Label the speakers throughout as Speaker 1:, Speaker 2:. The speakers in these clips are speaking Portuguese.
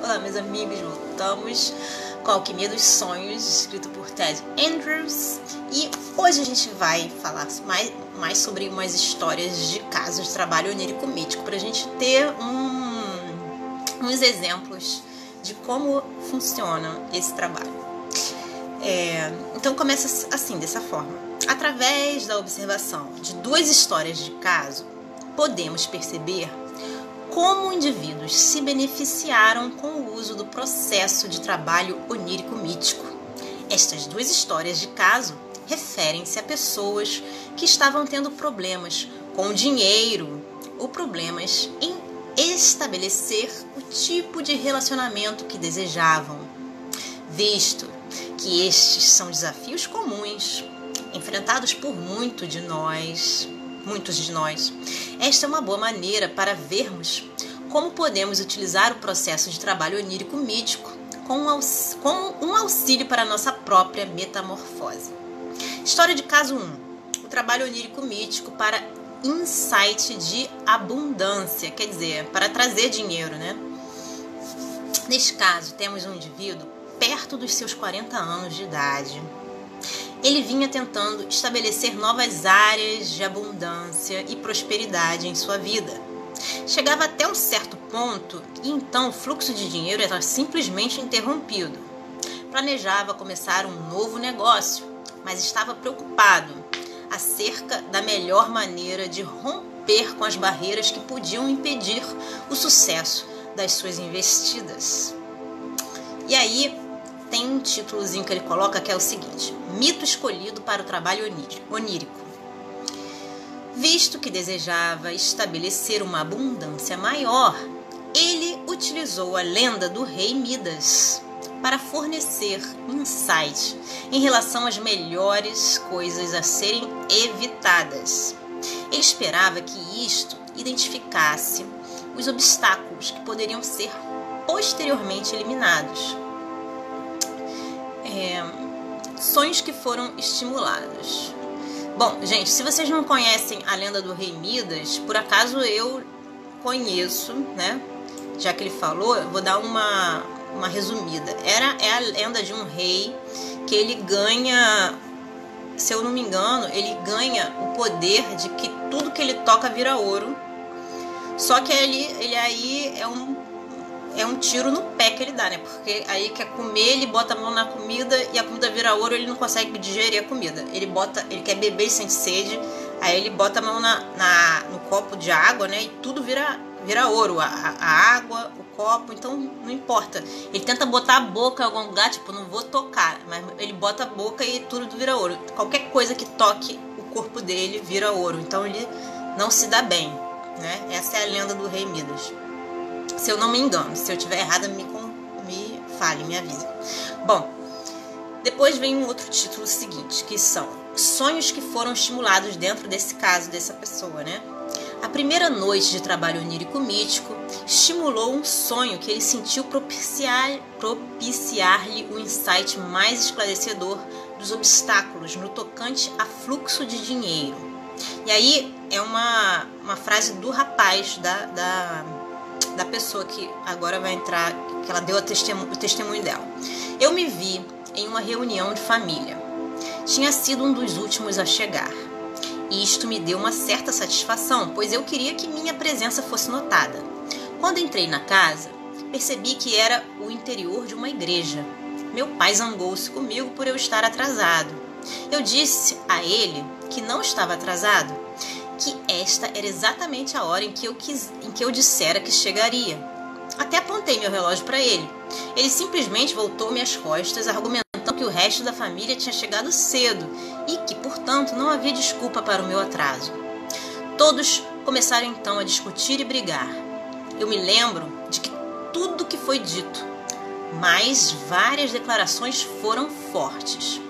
Speaker 1: Olá, meus amigos, voltamos com a Alquimia dos Sonhos, escrito por Ted Andrews. E hoje a gente vai falar mais sobre umas histórias de casos de trabalho onírico mítico, para a gente ter uns exemplos de como funciona esse trabalho. Então começa assim, dessa forma. Através da observação de duas histórias de caso, podemos perceber como indivíduos se beneficiaram com o uso do processo de trabalho onírico mítico. Estas duas histórias de caso referem-se a pessoas que estavam tendo problemas com o dinheiro ou problemas em estabelecer o tipo de relacionamento que desejavam, visto que estes são desafios comuns enfrentados por muitos de nós. Esta é uma boa maneira para vermos como podemos utilizar o processo de trabalho onírico mítico como um auxílio para a nossa própria metamorfose. História de caso 1. O trabalho onírico mítico para insight de abundância, quer dizer, para trazer dinheiro, né? Neste caso, temos um indivíduo perto dos seus 40 anos de idade. Ele vinha tentando estabelecer novas áreas de abundância e prosperidade em sua vida. Chegava até um certo ponto e então o fluxo de dinheiro era simplesmente interrompido. Planejava começar um novo negócio, mas estava preocupado acerca da melhor maneira de romper com as barreiras que podiam impedir o sucesso das suas investidas. E aí tem um títulozinho que ele coloca que é o seguinte: mito escolhido para o trabalho onírico. Visto que desejava estabelecer uma abundância maior, ele utilizou a lenda do rei Midas para fornecer insight em relação às melhores coisas a serem evitadas. Ele esperava que isto identificasse os obstáculos que poderiam ser posteriormente eliminados. Sonhos que foram estimulados. Bom, gente, se vocês não conhecem a lenda do rei Midas, por acaso eu conheço, né? Já que ele falou, eu vou dar uma resumida. É a lenda de um rei que ele ganha, se eu não me engano, ele ganha o poder de que tudo que ele toca vira ouro. Só que ele aí é um tiro no pé que ele dá, né? Porque aí quer comer, ele bota a mão na comida e a comida vira ouro, ele não consegue digerir a comida. Ele quer beber e sente sede, aí ele bota a mão no copo de água, né? E tudo vira ouro, a água, o copo, então não importa. Ele tenta botar a boca em algum lugar, tipo, não vou tocar, mas ele bota a boca e tudo vira ouro. Qualquer coisa que toque o corpo dele vira ouro, então ele não se dá bem, né? Essa é a lenda do rei Midas. Se eu não me engano, se eu estiver errada, me fale, me avise. Bom, depois vem um outro título seguinte, que são sonhos que foram estimulados dentro desse caso, dessa pessoa, né? A primeira noite de trabalho onírico mítico estimulou um sonho que ele sentiu propiciar-lhe o insight mais esclarecedor dos obstáculos no tocante a fluxo de dinheiro. E aí é uma frase do rapaz, da pessoa que agora vai entrar, que ela deu o testemunho dela. Eu me vi em uma reunião de família. Tinha sido um dos últimos a chegar. E isto me deu uma certa satisfação, pois eu queria que minha presença fosse notada. Quando entrei na casa, percebi que era o interior de uma igreja. Meu pai zangou-se comigo por eu estar atrasado. Eu disse a ele que não estava atrasado, que esta era exatamente a hora em que eu dissera que chegaria. Até apontei meu relógio para ele. Ele simplesmente voltou-me as costas, argumentando que o resto da família tinha chegado cedo e que, portanto, não havia desculpa para o meu atraso. Todos começaram então a discutir e brigar. Eu me lembro de que tudo que foi dito, mas várias declarações foram fortes.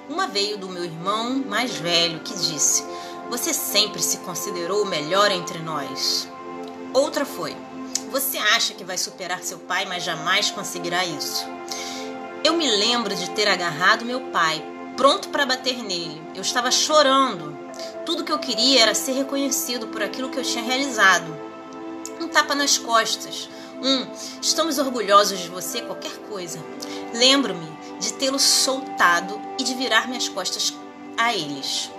Speaker 1: Uma veio do meu irmão mais velho, que disse: "Você sempre se considerou o melhor entre nós." Outra foi: "Você acha que vai superar seu pai, mas jamais conseguirá isso." Eu me lembro de ter agarrado meu pai, pronto para bater nele. Eu estava chorando. Tudo que eu queria era ser reconhecido por aquilo que eu tinha realizado. Um tapa nas costas, Estamos orgulhosos de você, qualquer coisa. Lembro-me de tê-lo soltado e de virar minhas costas a eles.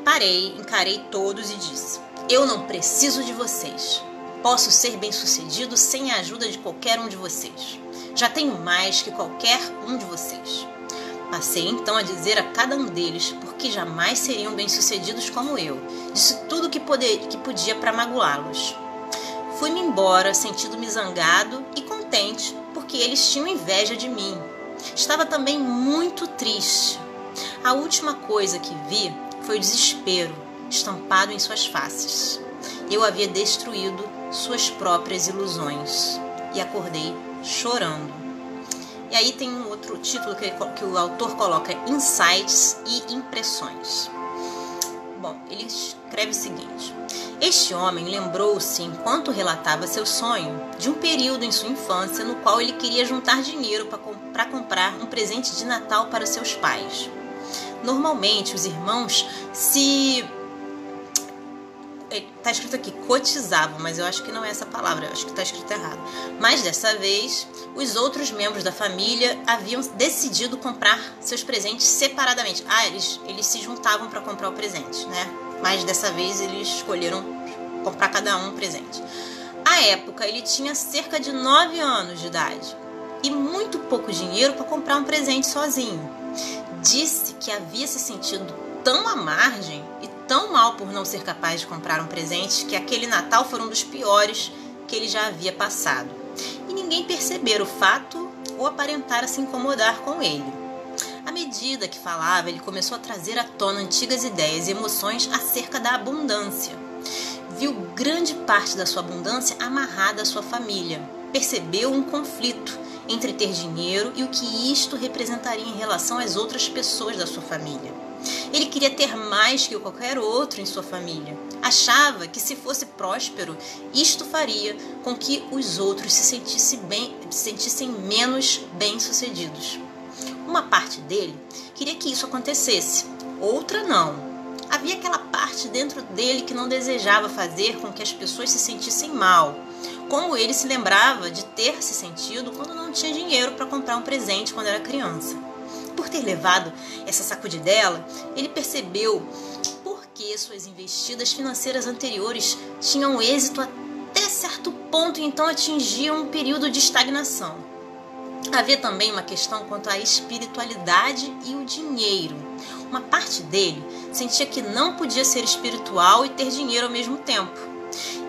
Speaker 1: Parei, encarei todos e disse: eu não preciso de vocês. Posso ser bem-sucedido sem a ajuda de qualquer um de vocês. Já tenho mais que qualquer um de vocês. Passei então a dizer a cada um deles porque jamais seriam bem-sucedidos como eu. Disse tudo o que podia para magoá-los. Fui-me embora, sentindo-me zangado e contente, porque eles tinham inveja de mim. Estava também muito triste. A última coisa que vi foi o desespero estampado em suas faces. Eu havia destruído suas próprias ilusões e acordei chorando. E aí tem um outro título que o autor coloca: Insights e Impressões. Bom, ele escreve o seguinte: este homem lembrou-se, enquanto relatava seu sonho, de um período em sua infância no qual ele queria juntar dinheiro para comprar um presente de Natal para seus pais. Normalmente, os irmãos está escrito aqui, cotizavam, mas eu acho que não é essa palavra, eu acho que está escrito errado. Mas dessa vez, os outros membros da família haviam decidido comprar seus presentes separadamente. Eles se juntavam para comprar o presente, né? Mas dessa vez eles escolheram comprar cada um presente. À época, ele tinha cerca de 9 anos de idade e muito pouco dinheiro para comprar um presente sozinho. Disse que havia se sentido tão à margem e tão mal por não ser capaz de comprar um presente que aquele Natal foi um dos piores que ele já havia passado. E ninguém percebera o fato ou aparentara se incomodar com ele. À medida que falava, ele começou a trazer à tona antigas ideias e emoções acerca da abundância. Viu grande parte da sua abundância amarrada à sua família. Percebeu um conflito entre ter dinheiro e o que isto representaria em relação às outras pessoas da sua família. Ele queria ter mais que qualquer outro em sua família. Achava que, se fosse próspero, isto faria com que os outros se sentissem menos bem-sucedidos. Uma parte dele queria que isso acontecesse, outra não. Havia aquela parte dentro dele que não desejava fazer com que as pessoas se sentissem mal, como ele se lembrava de ter se sentido quando não tinha dinheiro para comprar um presente quando era criança. Por ter levado essa sacudidela, ele percebeu por que suas investidas financeiras anteriores tinham êxito até certo ponto e então atingiam um período de estagnação. Havia também uma questão quanto à espiritualidade e o dinheiro. Uma parte dele sentia que não podia ser espiritual e ter dinheiro ao mesmo tempo.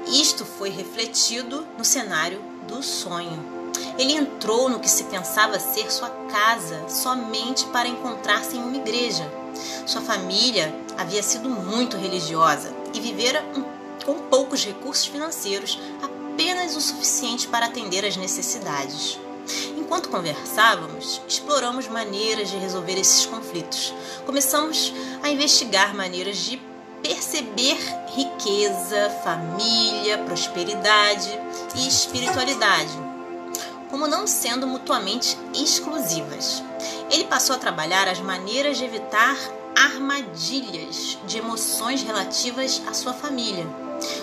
Speaker 1: Isto foi refletido no cenário do sonho. Ele entrou no que se pensava ser sua casa somente para encontrar-se em uma igreja. Sua família havia sido muito religiosa e vivera com poucos recursos financeiros, apenas o suficiente para atender às necessidades. Enquanto conversávamos, exploramos maneiras de resolver esses conflitos. Começamos a investigar maneiras de perceber riqueza, família, prosperidade e espiritualidade, como não sendo mutuamente exclusivas. Ele passou a trabalhar as maneiras de evitar armadilhas de emoções relativas à sua família.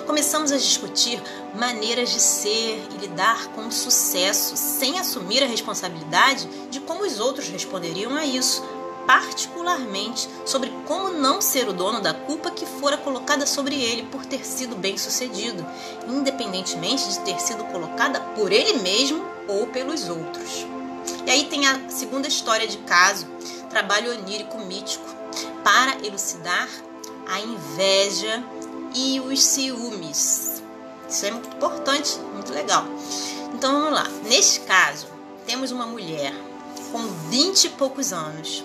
Speaker 1: Começamos a discutir maneiras de ser e lidar com o sucesso sem assumir a responsabilidade de como os outros responderiam a isso, particularmente sobre como não ser o dono da culpa que fora colocada sobre ele por ter sido bem-sucedido, independentemente de ter sido colocada por ele mesmo ou pelos outros. E aí tem a segunda história de caso, trabalho onírico mítico, para elucidar a inveja e os ciúmes. Isso é muito importante, muito legal. Então vamos lá. Neste caso, temos uma mulher com 20 e poucos anos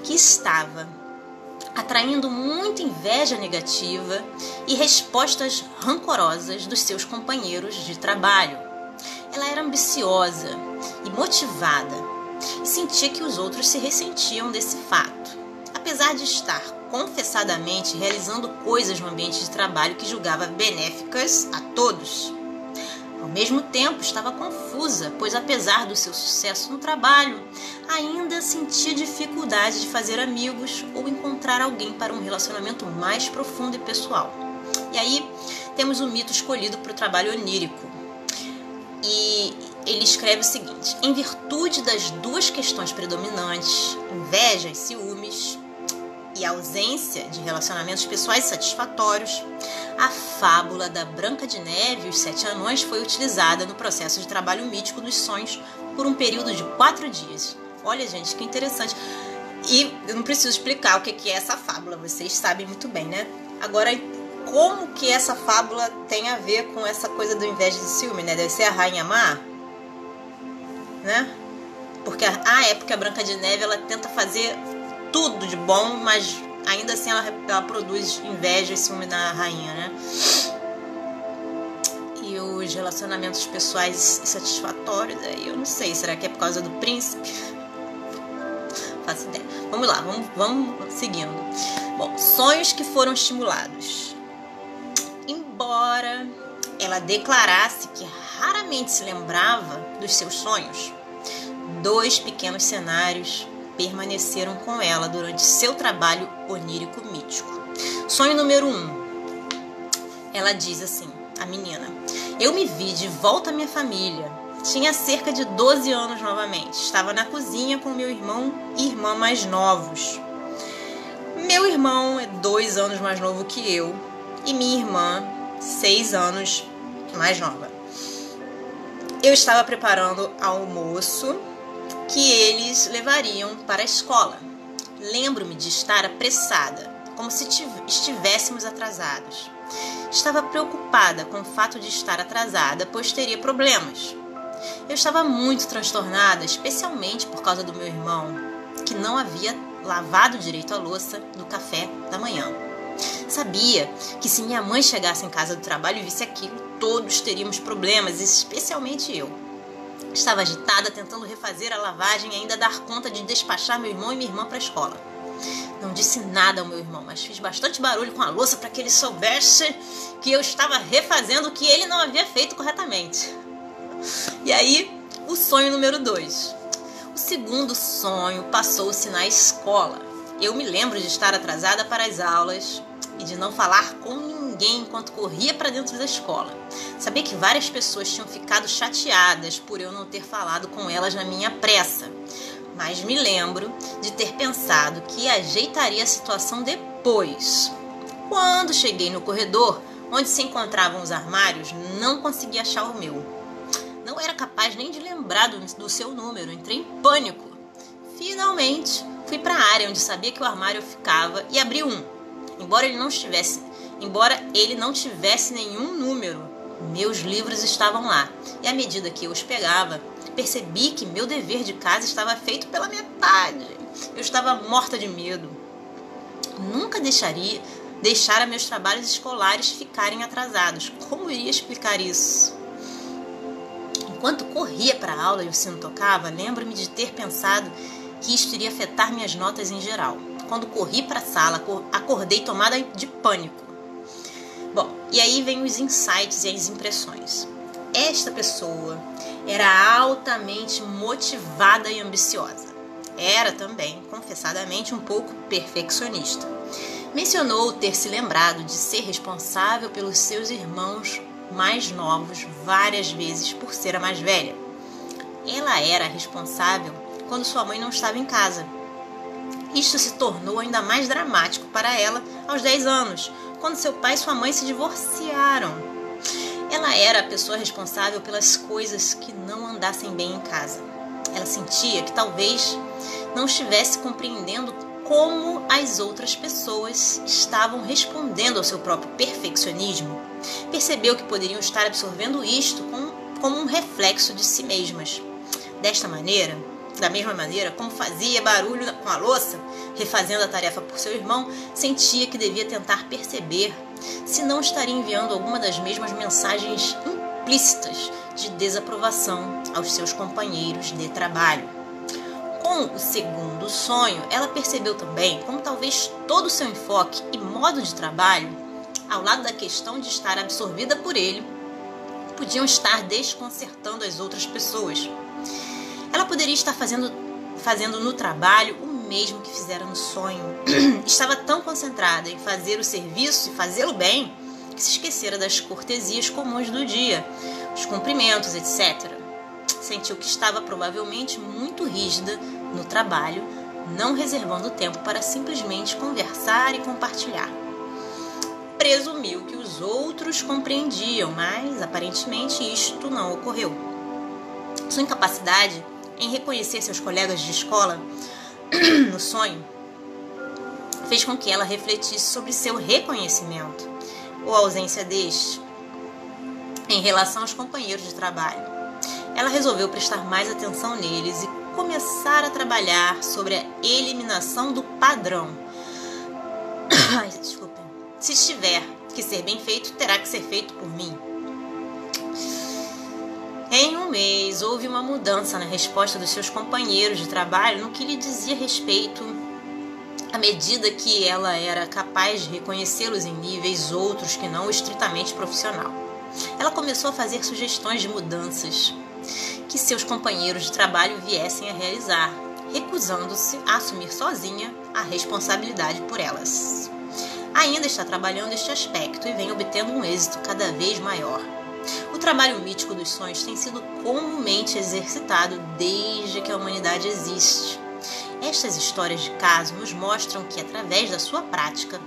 Speaker 1: que estava atraindo muita inveja negativa e respostas rancorosas dos seus companheiros de trabalho. Ela era ambiciosa e motivada e sentia que os outros se ressentiam desse fato, apesar de estar confessadamente realizando coisas no ambiente de trabalho que julgava benéficas a todos. Ao mesmo tempo, estava confusa, pois apesar do seu sucesso no trabalho, ainda sentia dificuldade de fazer amigos ou encontrar alguém para um relacionamento mais profundo e pessoal. E aí temos o mito escolhido para o trabalho onírico. E ele escreve o seguinte: em virtude das duas questões predominantes, inveja e ciúmes, e a ausência de relacionamentos pessoais satisfatórios, a fábula da Branca de Neve e os 7 Anões foi utilizada no processo de trabalho mítico dos sonhos por um período de 4 dias. Olha, gente, que interessante. E eu não preciso explicar o que é essa fábula, vocês sabem muito bem, né? Agora, como que essa fábula tem a ver com essa coisa do inveja e do ciúme, né? Deve ser a Rainha Má, né? Porque a Branca de Neve, ela tenta fazer tudo de bom, mas ainda assim ela produz inveja e ciúme na rainha, né? E os relacionamentos pessoais satisfatórios, aí eu não sei, será que é por causa do príncipe? Faço ideia. Vamos lá, vamos seguindo. Bom, sonhos que foram estimulados. Embora ela declarasse que raramente se lembrava dos seus sonhos, 2 pequenos cenários permaneceram com ela durante seu trabalho onírico mítico. Sonho número 1. Ela diz assim, a menina: eu me vi de volta à minha família. Tinha cerca de 12 anos novamente. Estava na cozinha com meu irmão e irmã mais novos. Meu irmão é 2 anos mais novo que eu e minha irmã 6 anos mais nova. Eu estava preparando almoço que eles levariam para a escola. Lembro-me de estar apressada, como se estivéssemos atrasados. Estava preocupada com o fato de estar atrasada, pois teria problemas. Eu estava muito transtornada, especialmente por causa do meu irmão, que não havia lavado direito a louça do café da manhã. Sabia que se minha mãe chegasse em casa do trabalho e visse aquilo, todos teríamos problemas, especialmente eu. Estava agitada, tentando refazer a lavagem e ainda dar conta de despachar meu irmão e minha irmã para a escola. Não disse nada ao meu irmão, mas fiz bastante barulho com a louça para que ele soubesse que eu estava refazendo o que ele não havia feito corretamente. E aí, o sonho número 2. O segundo sonho passou-se na escola. Eu me lembro de estar atrasada para as aulas e de não falar com ninguém enquanto corria para dentro da escola. Sabia que várias pessoas tinham ficado chateadas por eu não ter falado com elas na minha pressa, mas me lembro de ter pensado que ajeitaria a situação depois. Quando cheguei no corredor, onde se encontravam os armários, não consegui achar o meu. Não era capaz nem de lembrar do seu número, entrei em pânico. Finalmente, fui para a área onde sabia que o armário ficava e abri um. Embora ele não tivesse nenhum número, meus livros estavam lá. E à medida que eu os pegava, percebi que meu dever de casa estava feito pela metade. Eu estava morta de medo. Nunca deixara meus trabalhos escolares ficarem atrasados. Como iria explicar isso? Enquanto corria para a aula e o sino tocava, lembro-me de ter pensado que isto iria afetar minhas notas em geral. Quando corri para a sala, acordei tomada de pânico. Bom, e aí vem os insights e as impressões. Esta pessoa era altamente motivada e ambiciosa. Era também, confessadamente, um pouco perfeccionista. Mencionou ter se lembrado de ser responsável pelos seus irmãos mais novos várias vezes por ser a mais velha. Ela era responsável quando sua mãe não estava em casa. Isto se tornou ainda mais dramático para ela aos 10 anos, quando seu pai e sua mãe se divorciaram. Ela era a pessoa responsável pelas coisas que não andassem bem em casa. Ela sentia que talvez não estivesse compreendendo como as outras pessoas estavam respondendo ao seu próprio perfeccionismo. Percebeu que poderiam estar absorvendo isto como um reflexo de si mesmas. Da mesma maneira, como fazia barulho com a louça, refazendo a tarefa por seu irmão, sentia que devia tentar perceber se não estaria enviando alguma das mesmas mensagens implícitas de desaprovação aos seus companheiros de trabalho. Com o segundo sonho, ela percebeu também como talvez todo o seu enfoque e modo de trabalho, ao lado da questão de estar absorvida por ele, podiam estar desconcertando as outras pessoas. Ela poderia estar fazendo no trabalho o mesmo que fizera no sonho. Estava tão concentrada em fazer o serviço e fazê-lo bem, que se esquecera das cortesias comuns do dia, os cumprimentos, etc. sentiu que estava provavelmente muito rígida no trabalho, não reservando tempo para simplesmente conversar e compartilhar. Presumiu que os outros compreendiam, mas aparentemente isto não ocorreu. Sua incapacidade em reconhecer seus colegas de escola no sonho fez com que ela refletisse sobre seu reconhecimento ou ausência deste em relação aos companheiros de trabalho. Ela resolveu prestar mais atenção neles e começar a trabalhar sobre a eliminação do padrão. Desculpem. Se tiver que ser bem feito, terá que ser feito por mim. Em um mês, houve uma mudança na resposta dos seus companheiros de trabalho no que lhe dizia respeito à medida que ela era capaz de reconhecê-los em níveis outros que não o estritamente profissional. Ela começou a fazer sugestões de mudanças que seus companheiros de trabalho viessem a realizar, recusando-se a assumir sozinha a responsabilidade por elas. Ainda está trabalhando este aspecto e vem obtendo um êxito cada vez maior. O trabalho mítico dos sonhos tem sido comumente exercitado desde que a humanidade existe. Estas histórias de caso nos mostram que, através da sua prática,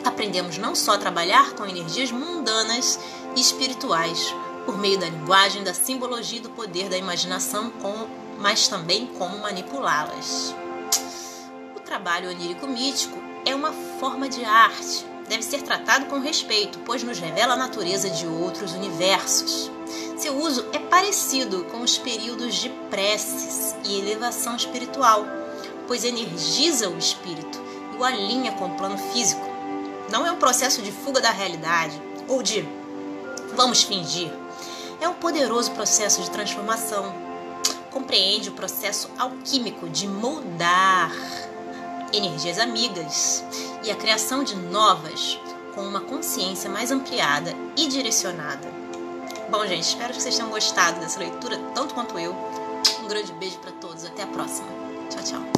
Speaker 1: aprendemos não só a trabalhar com energias mundanas e espirituais, por meio da linguagem, da simbologia e do poder da imaginação, mas também como manipulá-las. O trabalho onírico mítico é uma forma de arte. Deve ser tratado com respeito, pois nos revela a natureza de outros universos. Seu uso é parecido com os períodos de preces e elevação espiritual, pois energiza o espírito e o alinha com o plano físico. Não é um processo de fuga da realidade ou de vamos fingir. É um poderoso processo de transformação. Compreende o processo alquímico de moldar energias amigas e a criação de novas com uma consciência mais ampliada e direcionada. Bom, gente, espero que vocês tenham gostado dessa leitura tanto quanto eu. Um grande beijo para todos, até a próxima. Tchau, tchau.